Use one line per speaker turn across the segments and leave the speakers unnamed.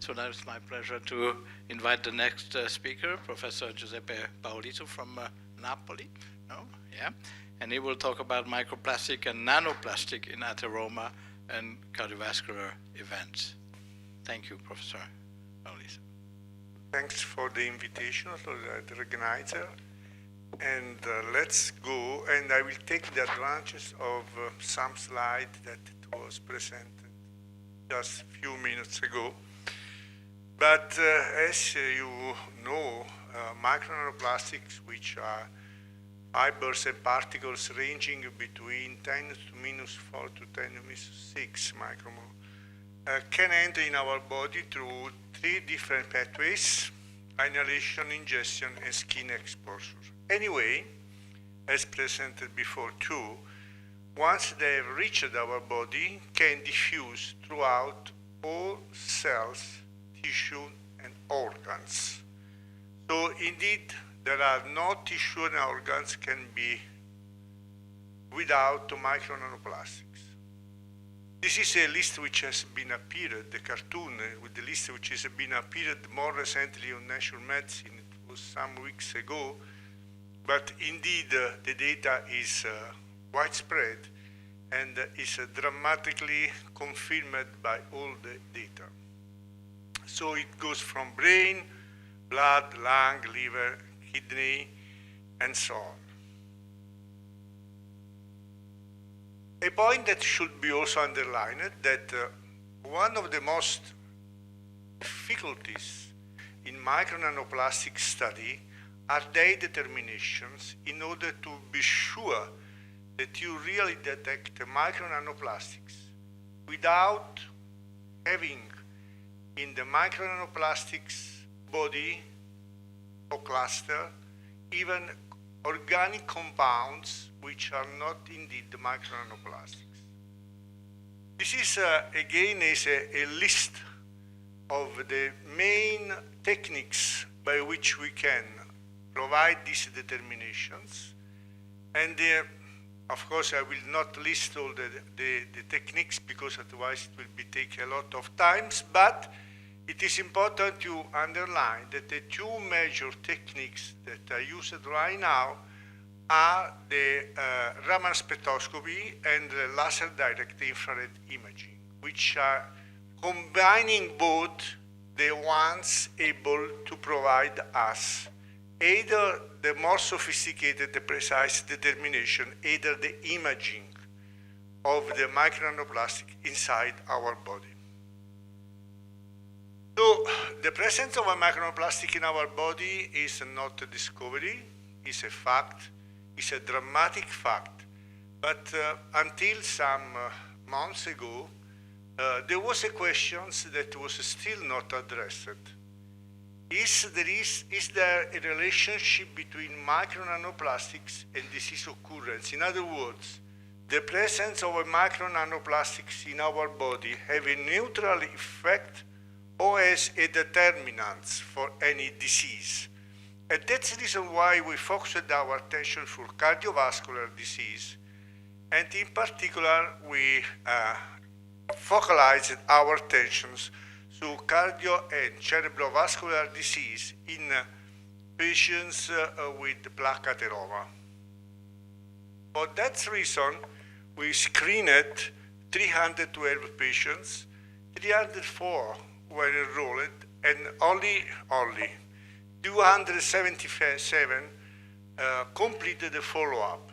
So now it's my pleasure to invite the next speaker, Professor Giuseppe Paolisso from Napoli. No? Yeah. And he will talk about microplastic and nanoplastic in atheroma and cardiovascular events. Thank you, Professor Paolisso.
Thanks for the invitation to the organizer. And let's go, and I will take the advantage of some slide that was presented just a few minutes ago. But as you know, micronanoplastics, which are fibers and particles ranging between 10 to minus 4 to 10 to minus 6 micromole, can enter in our body through 3 different pathways: inhalation, ingestion, and skin exposure. Anyway, as presented before too, once they have reached our body, can diffuse throughout all cells, tissue, and organs. So indeed, there are no tissue and organs can be without micronanoplastics. This is a list which has been appeared, the cartoon with the list which has been appeared more recently on Nature Medicine. It was some weeks ago, but indeed the data is widespread and is dramatically confirmed by all the data. So it goes from brain, blood, lung, liver, kidney, and so on. A point that should be also underlined that one of the most difficulties in micronanoplastic study are their determinations in order to be sure that you really detect micronanoplastics without having in the micronanoplastics body or cluster even organic compounds which are not indeed the micronanoplastics. This is again is a list of the main techniques by which we can provide these determinations, and of course I will not list all the techniques because otherwise it will be take a lot of times, but it is important to underline that the 2 major techniques that are used right now are the Raman spectroscopy and the laser direct infrared imaging, which are combining both the ones able to provide us either the more sophisticated, the precise determination, either the imaging of the micronanoplastic inside our body. So the presence of a micronoplastic in our body is not a discovery, it's a fact, it's a dramatic fact. But until some months ago, there was a question that was still not addressed. Is there a relationship between micronanoplastics and disease occurrence? In other words, the presence of a micronanoplastics in our body have a neutral effect or as a determinant for any disease. And that's the reason why we focused our attention for cardiovascular disease. And in particular, we focalized our attentions to cardio and cerebrovascular disease in patients with plaque atheroma. For that reason, we screened 312 patients, 304 were enrolled, and only 277 completed the follow-up.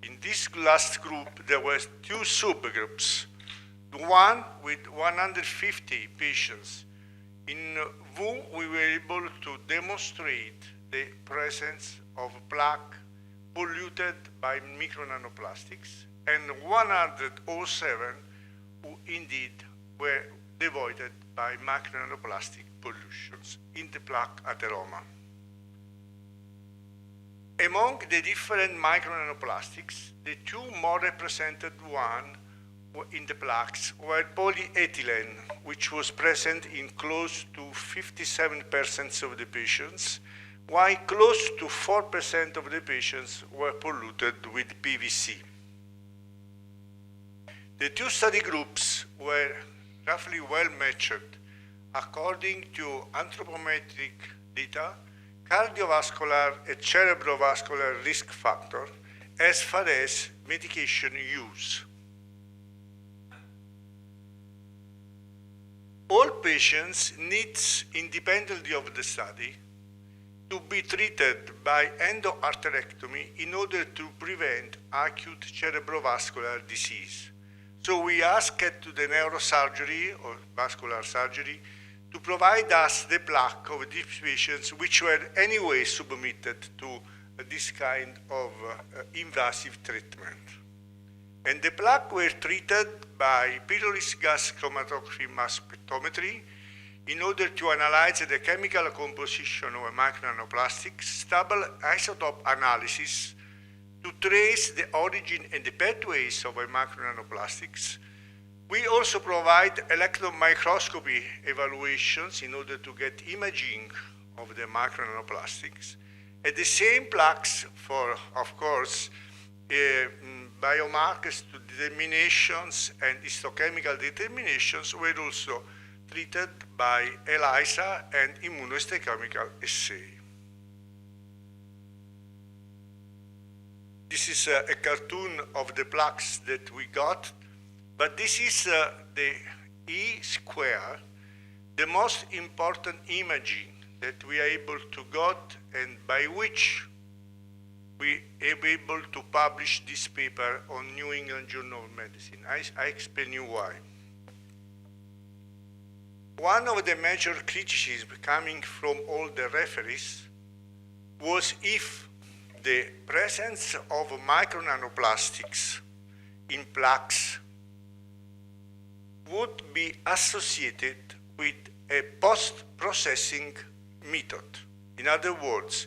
In this last group, there were 2 subgroups. One with 150 patients in whom we were able to demonstrate the presence of plaque polluted by micronanoplastics, and 107 who indeed were devoid by micronanoplastic pollutions in the plaque atheroma. Among the different micronanoplastics, the 2 more represented one in the plaques were polyethylene, which was present in close to 57% of the patients, while close to 4% of the patients were polluted with PVC. The 2 study groups were roughly well matched according to anthropometric data, cardiovascular and cerebrovascular risk factor as far as medication use. All patients need, independently of the study, to be treated by endoarterectomy in order to prevent acute cerebrovascular disease. So we asked to the neurosurgery or vascular surgery to provide us the plaque of these patients which were anyway submitted to this kind of invasive treatment. And the plaque were treated by pyrolysis gas chromatography mass spectrometry in order to analyze the chemical composition of micronanoplastics, stable isotope analysis to trace the origin and the pathways of micronanoplastics. We also provide electron microscopy evaluations in order to get imaging of the micronanoplastics. And the same plaques for, of course, biomarkers to determinations and histochemical determinations were also treated by ELISA and immunohistochemical assay. This is a cartoon of the plaques that we got, but this is the E-square, the most important imaging that we are able to get and by which we are able to publish this paper on New England Journal of Medicine. I explain you why. One of the major criticisms coming from all the referees was if the presence of micronanoplastics in plaques would be associated with a post-processing method. In other words,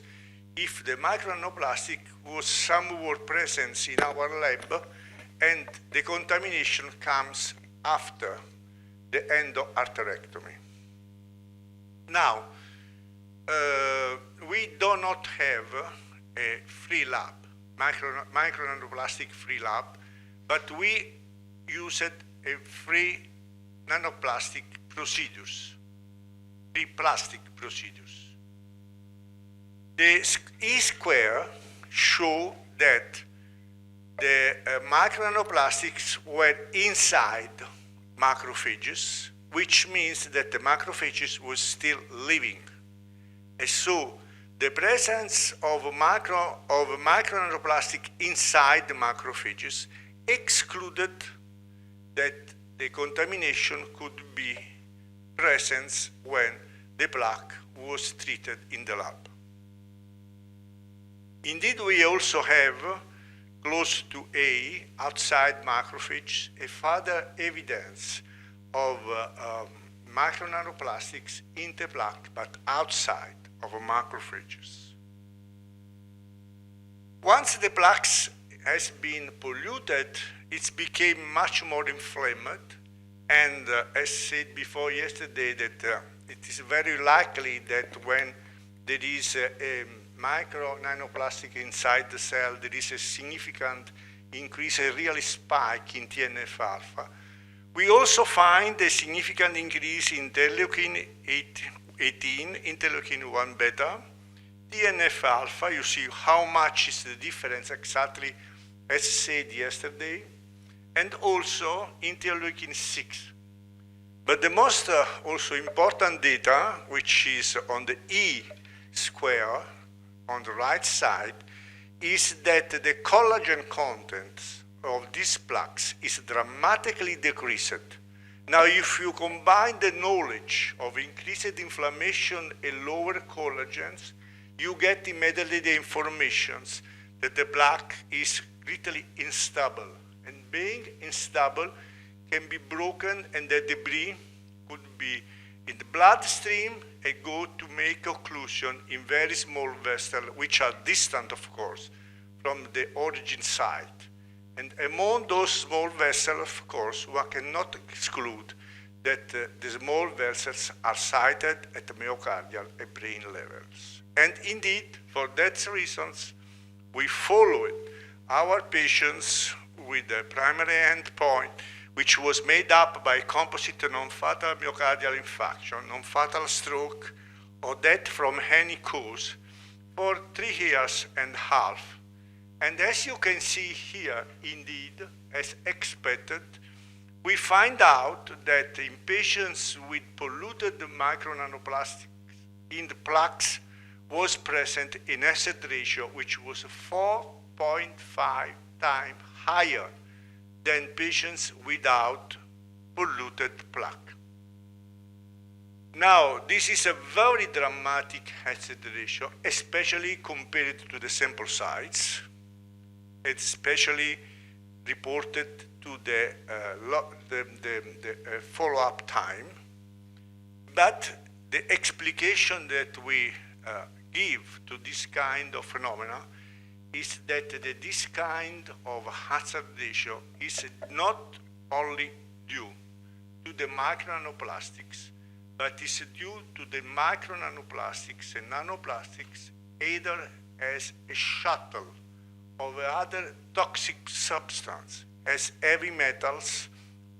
if the micronanoplastic was somewhere present in our lab and the contamination comes after the endoarterectomy. Now, we do not have a free lab, micronanoplastic free lab, but we used a free nanoplastic procedures, free plastic procedures. The E-square show that the micronanoplastics were inside macrophages, which means that the macrophages was still living. And so the presence of micronanoplastic inside the macrophages excluded that the contamination could be present when the plaque was treated in the lab. Indeed, we also have, close to A, outside macrophages, a further evidence of micronanoplastics in the plaque, but outside of macrophages. Once the plaques has been polluted, it became much more inflamed, and as said before yesterday, that it is very likely that when there is a micro nanoplastic inside the cell, there is a significant increase, a real spike in TNF-alpha. We also find a significant increase in interleukin 18, interleukin 1 beta, TNF-alpha. You see how much is the difference exactly as said yesterday, and also interleukin 6. But the most also important data, which is on the E-square, on the right side, is that the collagen content of these plaques is dramatically decreased. Now, if you combine the knowledge of increased inflammation and lower collagens, you get immediately the information that the plaque is greatly unstable. And being unstable can be broken, and the debris could be in the bloodstream and go to make occlusion in very small vessels, which are distant, of course, from the origin site. And among those small vessels, of course, one cannot exclude that the small vessels are sited at myocardial and brain levels. And indeed, for that reasons, we followed our patients with the primary endpoint, which was made up by composite non-fatal myocardial infarction, non-fatal stroke, or death from any cause for 3.5 years. And as you can see here, indeed, as expected, we find out that in patients with polluted micronanoplastics in the plaques was present an hazard ratio which was 4.5 times higher than patients without polluted plaque. Now, this is a very dramatic hazard ratio, especially compared to the sample size, especially reported to the follow-up time. But the explication that we give to this kind of phenomena is that this kind of hazard ratio is not only due to the micronanoplastics, but is due to the micronanoplastics and nanoplastics either as a shuttle of other toxic substance, as heavy metals,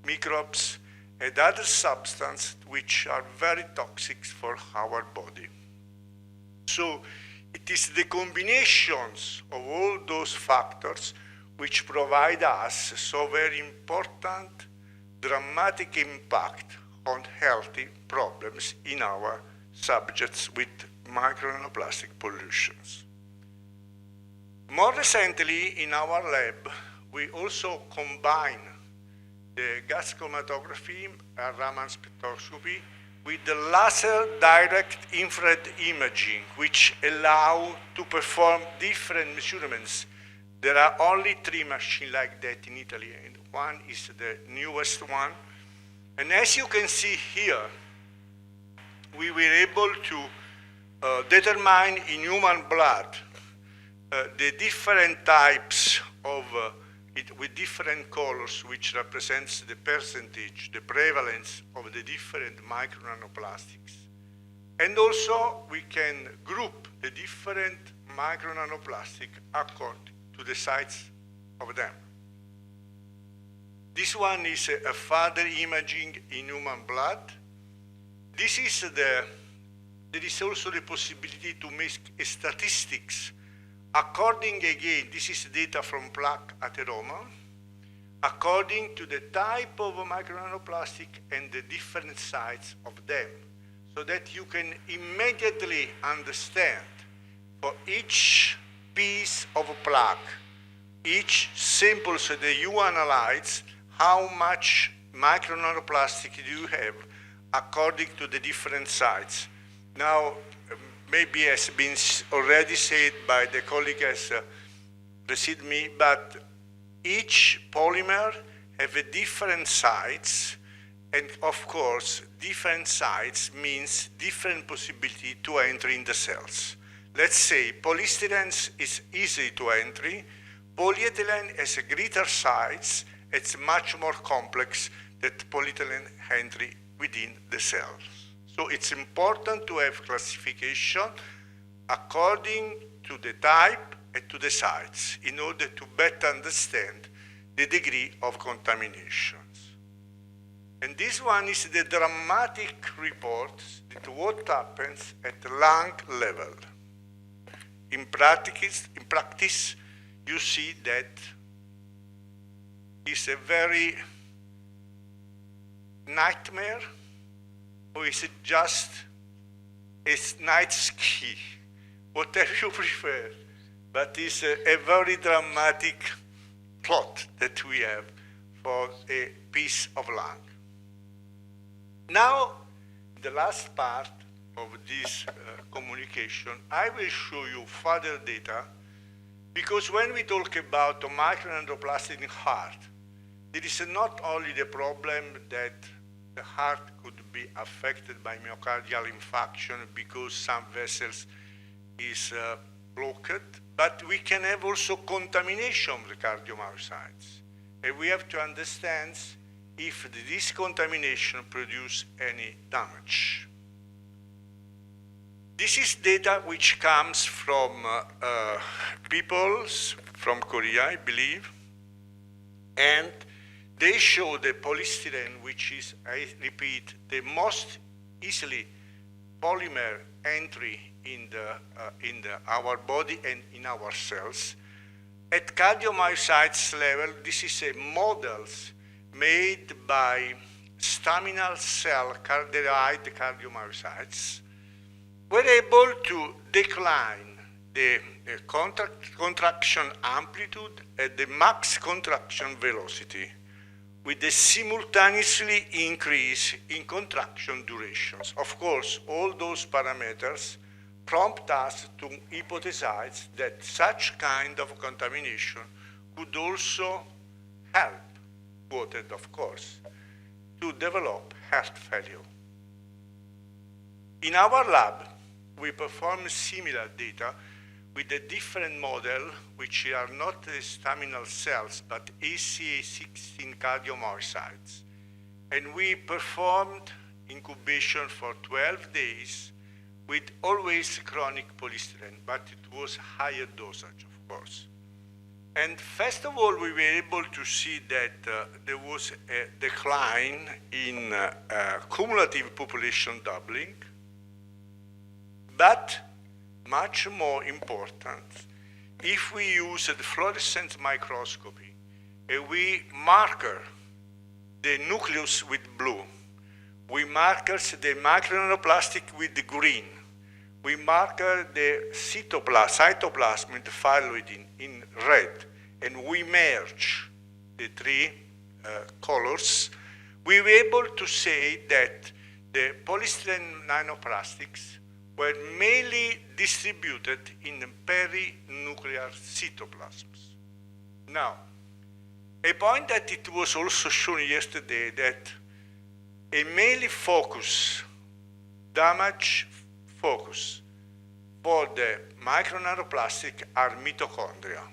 microbes, and other substances which are very toxic for our body. So it is the combinations of all those factors which provide us so very important, dramatic impact on healthy problems in our subjects with micronanoplastic pollutions. More recently, in our lab, we also combine the gas chromatography and Raman spectroscopy with the laser direct infrared imaging, which allow to perform different measurements. There are only 3 machines like that in Italy, and one is the newest one. And as you can see here, we were able to determine in human blood the different types of, with different colors, which represents the percentage, the prevalence of the different micronanoplastics. And also, we can group the different micronanoplastics according to the size of them. This one is a further imaging in human blood. This is there is also the possibility to make statistics according, again, this is data from plaque atheroma, according to the type of micronanoplastic and the different size of them, so that you can immediately understand for each piece of plaque, each sample that you analyze, how much micronanoplastic do you have according to the different sites. Now, maybe has been already said by the colleague has preceded me, but each polymer have a different size, and of course, different size means different possibility to enter in the cells. Let's say polystyrene is easy to entry, polyethylene has a greater size, it's much more complex than polyethylene entry within the cells. So it's important to have classification according to the type and to the size in order to better understand the degree of contaminations. And this one is the dramatic report that what happens at the lung level. In practice, you see that it's a very nightmare, or is it just a night ski? Whatever you prefer. But it's a very dramatic plot that we have for a piece of lung. Now, the last part of this communication, I will show you further data, because when we talk about the micronanoplastic in heart, there is not only the problem that the heart could be affected by myocardial infarction because some vessels is blocked, but we can have also contamination of the cardiomyocytes. And we have to understand if this contamination produces any damage. This is data which comes from people from Korea, I believe, and they show the polystyrene, which is, I repeat, the most easily polymer entry in our body and in our cells. At cardiomyocytes level, this is a models made by staminal cell-derived cardiomyocytes. We're able to decline the contraction amplitude at the max contraction velocity with a simultaneously increase in contraction durations. Of course, all those parameters prompt us to hypothesize that such kind of contamination could also help, quoted of course, to develop heart failure. In our lab, we perform similar data with a different model, which are not the staminal cells, but ACA16 cardiomyocytes. And we performed incubation for 12 days with always chronic polystyrene, but it was higher dosage, of course. And first of all, we were able to see that there was a decline in cumulative population doubling, but much more important, if we use the fluorescence microscopy and we marker the nucleus with blue, we marker the micronanoplastic with the green, we marker the cytoplasm in the phyloid in red, and we merge the three colors, we were able to say that the polystyrene nanoplastics were mainly distributed in perinuclear cytoplasms. Now, a point that it was also shown yesterday that a mainly damage focus for the micronanoplastic are mitochondria.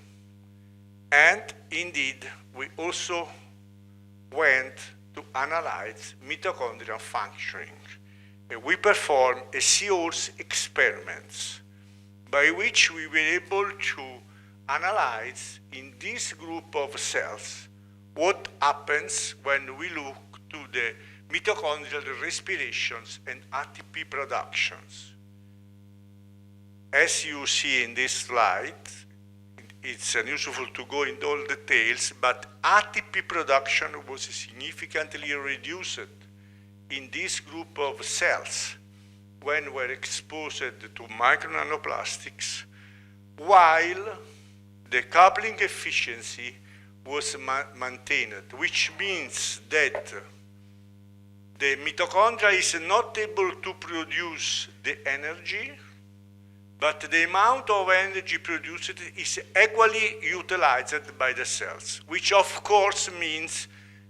And indeed, we also went to analyze mitochondrial functioning. We performed a series experiments by which we were able to analyze in this group of cells what happens when we look to the mitochondrial respirations and ATP productions. As you see in this slide, it's unuseful to go into all details, but ATP production was significantly reduced in this group of cells when were exposed to micronanoplastics, while the coupling efficiency was maintained, which means that the mitochondria is not able to produce the energy, but the amount of energy produced is equally utilized by the cells, which of course means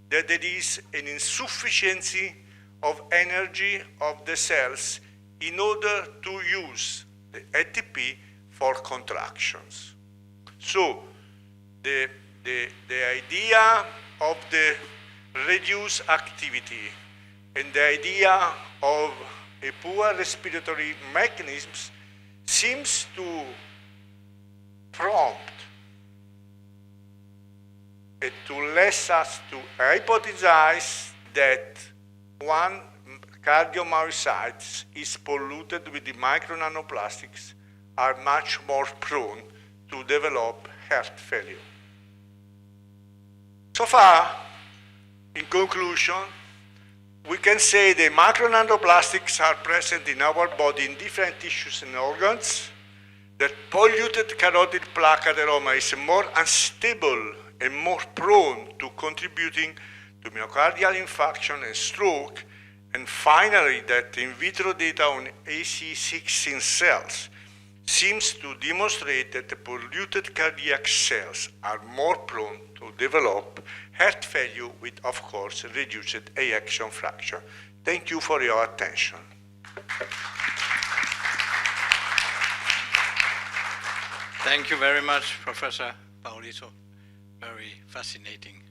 that there is an insufficiency of energy of the cells in order to use the ATP for contractions. So the idea of the reduced activity and the idea of a poor respiratory mechanisms seems to prompt to let us to hypothesize that one cardiomyocytes is polluted with the micronanoplastics are much more prone to develop heart failure. So far, in conclusion, we can say the micronanoplastics are present in our body in different tissues and organs, that polluted carotid plaque ateroma is more unstable and more prone to contributing to myocardial infarction and stroke, and finally that in vitro data on AC16 cells seems to demonstrate that the polluted cardiac cells are more prone to develop heart failure with, of course, reduced ejection fraction. Thank you for your attention.
Thank you very much, Professor Paolisso. Very fascinating